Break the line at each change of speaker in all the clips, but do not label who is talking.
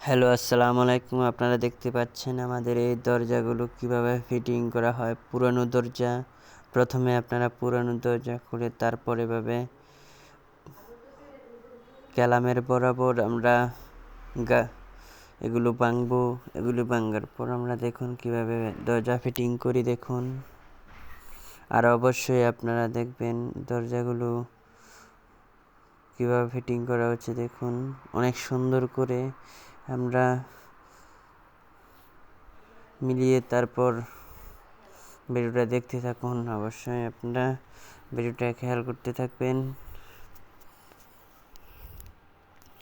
Hello, আসসালামু আলাইকুম। আপনারা দেখতে পাচ্ছেন আমাদের এই দরজাগুলো কিভাবে ফিটিং করা হয়। পুরানো দরজা, প্রথমে আপনারা পুরানো দরজা খুলে তারপর এভাবে ক্যালামের বরাবর আমরা এগুলো ভাঙবো। এগুলো ভাঙার পর আমরা দেখুন কিভাবে দরজা ফিটিং করি দেখুন। আর অবশ্যই আপনারা দেখবেন দরজাগুলো কিভাবে ফিটিং করা হচ্ছে দেখুন। অনেক সুন্দর করে আমরা মিলিয়ে তারপর ভিডিওটা দেখতে থাকুন। অবশ্যই আপনারা ভিডিওটা খেয়াল করতে থাকবেন।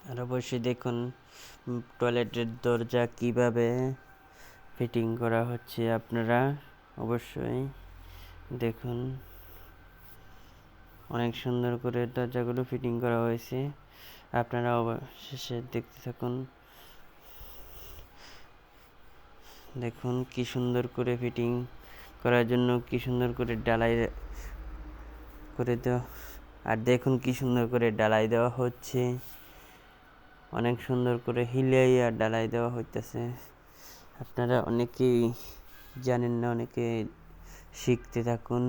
আর অবশ্যই দেখুন টয়লেটের দরজা কিভাবে ফিটিং করা হচ্ছে। আপনারা অবশ্যই দেখুন, অনেক সুন্দর করে দরজাগুলো ফিটিং করা হয়েছে। আপনারা অবশেষে দেখতে থাকুন। দেখুন কি সুন্দর করে ফিটিং করার জন্য কি সুন্দর করে ঢালাই করে দেওয়া। আর দেখুন কি সুন্দর করে ঢালাই দেওয়া হচ্ছে। অনেক সুন্দর করে হিলাই আর ঢালাই দেওয়া হইতেছে। আপনারা অনেকেই জানেন না, অনেকে শিখতে থাকুন।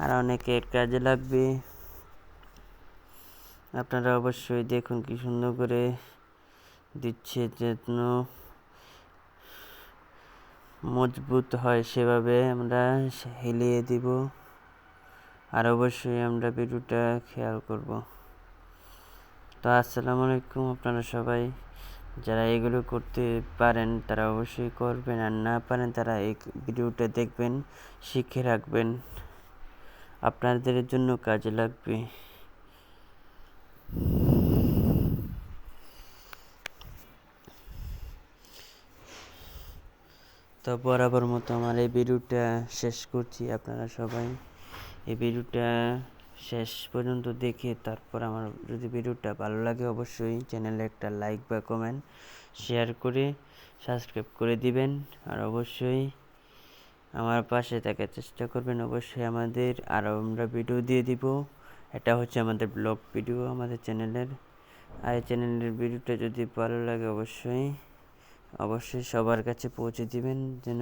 আর অনেকের কাজে লাগবে। আপনারা অবশ্যই দেখুন কি সুন্দর করে দিচ্ছে, যেন মজবুত হয় সেভাবে আমরা হিলিয়ে দিব। আর অবশ্যই আমরা ভিডিওটা খেয়াল করব। তো আসসালামু আলাইকুম। আপনারা সবাই যারা এগুলো করতে পারেন তারা অবশ্যই করবেন, আর না পারেন তারা এই ভিডিওটা দেখবেন, শিখে রাখবেন, আপনাদের জন্য কাজে লাগবে। তো বরাবর মতো আমার এই ভিডিওটা শেষ করছি। আপনারা সবাই এই ভিডিওটা শেষ পর্যন্ত দেখে তারপর আমার যদি ভিডিওটা ভালো লাগে অবশ্যই চ্যানেলে একটা লাইক বা কমেন্ট শেয়ার করে সাবস্ক্রাইব করে দিবেন। আর অবশ্যই আমার পাশে থাকার চেষ্টা করবেন। অবশ্যই আমাদের আরও আমরা ভিডিও দিয়ে দিব। এটা হচ্ছে আমাদের ব্লগ ভিডিও আমাদের চ্যানেলের। আর এই চ্যানেলের ভিডিওটা যদি ভালো লাগে অবশ্যই সবার কাছে পৌঁছে দিবেন, যেন